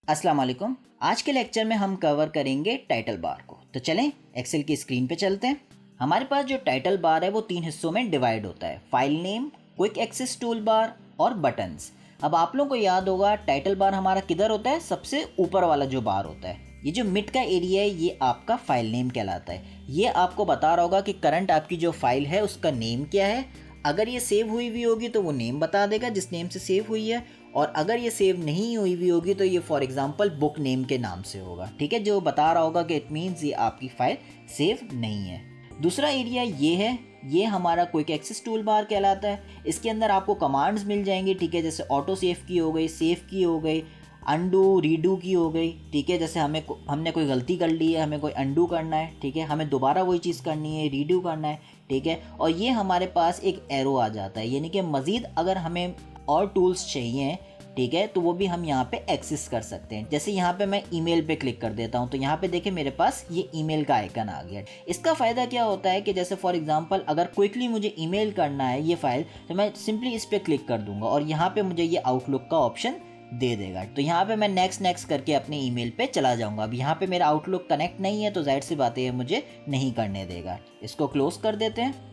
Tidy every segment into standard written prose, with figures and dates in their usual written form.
अस्सलाम वालेकुम। आज के लेक्चर में हम कवर करेंगे टाइटल बार को। तो चलें एक्सेल की स्क्रीन पे चलते हैं। हमारे पास जो टाइटल बार है वो 3 हिस्सों में डिवाइड होता है, file name, quick access tool bar और बटन्स। अब आप लोगों को याद होगा टाइटल बार हमारा किधर होता है, सबसे ऊपर वाला जो बार होता है। ये जो मिड का एरिया है ये आपका फाइल नेम कहलाता है। ये आपको बता रहा होगा कि करंट आपकी जो फाइल है उसका नेम क्या है। अगर ये सेव हुई हुई होगी तो वो नेम बता देगा जिस नेम से सेव हुई है, और अगर ये सेव नहीं हुई हुई होगी तो ये फॉर एग्जांपल बुक नेम के नाम से होगा। ठीक है, जो बता रहा होगा कि इट मीन्स ये आपकी फाइल सेव नहीं है। दूसरा एरिया ये है, ये हमारा क्विक एक्सेस टूल बार कहलाता है। इसके अंदर आपको कमांड्स मिल जाएंगी। ठीक है, जैसे ऑटो सेव की हो गई, सेव की हो गई, अंडू रीडू की हो गई। ठीक है, जैसे हमने कोई गलती कर ली है, हमें कोई अंडू करना है। ठीक है, हमें दोबारा वही चीज़ करनी है, रीडू करना है। ठीक है, और ये हमारे पास एक एरो आ जाता है, यानी कि मज़ीद अगर हमें और टूल्स चाहिए, ठीक है, तो वो भी हम यहाँ पे एक्सेस कर सकते हैं। जैसे यहाँ पे मैं ईमेल पे क्लिक कर देता हूँ तो यहाँ पे देखिए मेरे पास ये ईमेल का आइकन आ गया। इसका फ़ायदा क्या होता है कि जैसे फॉर एग्जांपल अगर क्विकली मुझे ईमेल करना है ये फाइल, तो मैं सिंपली इस पर क्लिक कर दूंगा और यहाँ पे मुझे ये आउटलुक का ऑप्शन दे देगा। तो यहाँ पे मैं नेक्स्ट करके अपने ईमेल पे चला जाऊँगा। अब यहाँ पे मेरा आउटलुक कनेक्ट नहीं है तो जाहिर सी बात है मुझे नहीं करने देगा। इसको क्लोज कर देते हैं,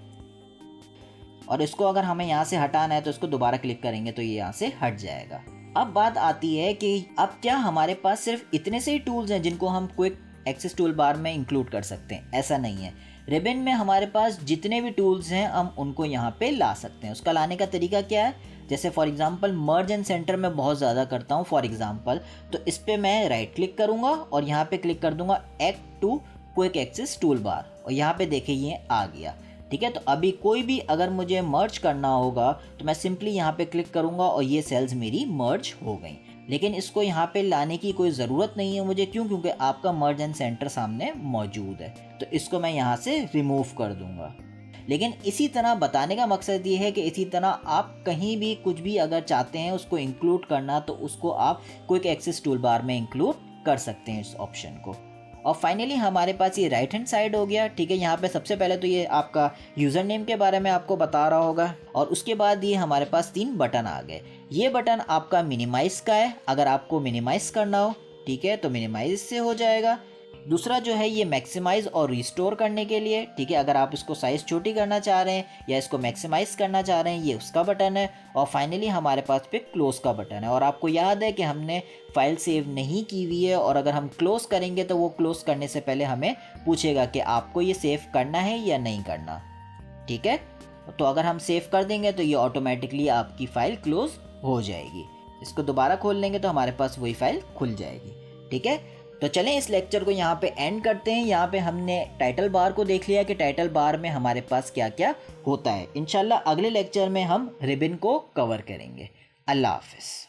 और इसको अगर हमें यहाँ से हटाना है तो इसको दोबारा क्लिक करेंगे तो ये यहाँ से हट जाएगा। अब बात आती है कि अब क्या हमारे पास सिर्फ इतने से ही टूल्स हैं जिनको हम क्विक एक्सेस टूल बार में इंक्लूड कर सकते हैं? ऐसा नहीं है। रिबन में हमारे पास जितने भी टूल्स हैं हम उनको यहाँ पे ला सकते हैं। उसका लाने का तरीका क्या है, जैसे for example merge and centre में बहुत ज़्यादा करता हूँ फॉर एग्जांपल, तो इस पर मैं राइट क्लिक करूँगा और यहाँ पे क्लिक कर दूंगा add to quick access tool bar, और यहाँ पे देखिए ये आ गया। ठीक है, तो अभी कोई भी अगर मुझे मर्ज करना होगा तो मैं सिंपली यहाँ पे क्लिक करूँगा और ये सेल्स मेरी मर्ज हो गई। लेकिन इसको यहाँ पे लाने की कोई ज़रूरत नहीं है मुझे, क्यों? क्योंकि आपका मर्ज एंड सेंटर सामने मौजूद है। तो इसको मैं यहाँ से रिमूव कर दूँगा। लेकिन इसी तरह बताने का मकसद ये है कि इसी तरह आप कहीं भी कुछ भी अगर चाहते हैं उसको इंक्लूड करना तो उसको आप क्विक एक्सेस टूल बार में इंक्लूड कर सकते हैं इस ऑप्शन को। और फाइनली हमारे पास ये राइट हैंड साइड हो गया। ठीक है, यहाँ पे सबसे पहले तो ये आपका यूज़र नेम के बारे में आपको बता रहा होगा, और उसके बाद ये हमारे पास 3 बटन आ गए। ये बटन आपका मिनिमाइज़ का है, अगर आपको मिनिमाइज़ करना हो, ठीक है, तो मिनिमाइज़ से हो जाएगा। दूसरा जो है ये मैक्सिमाइज़ और रिस्टोर करने के लिए। ठीक है, अगर आप इसको साइज़ छोटी करना चाह रहे हैं या इसको मैक्सिमाइज़ करना चाह रहे हैं, ये उसका बटन है। और फाइनली हमारे पास पे क्लोज़ का बटन है। और आपको याद है कि हमने फाइल सेव नहीं की हुई है, और अगर हम क्लोज़ करेंगे तो वो क्लोज़ करने से पहले हमें पूछेगा कि आपको ये सेव करना है या नहीं करना। ठीक है, तो अगर हम सेव कर देंगे तो ये ऑटोमेटिकली आपकी फ़ाइल क्लोज़ हो जाएगी। इसको दोबारा खोल लेंगे तो हमारे पास वही फ़ाइल खुल जाएगी। ठीक है, तो चलें इस लेक्चर को यहाँ पे एंड करते हैं। यहाँ पे हमने टाइटल बार को देख लिया कि टाइटल बार में हमारे पास क्या क्या होता है। इंशाल्लाह अगले लेक्चर में हम रिबन को कवर करेंगे। अल्लाह हाफ़िज़।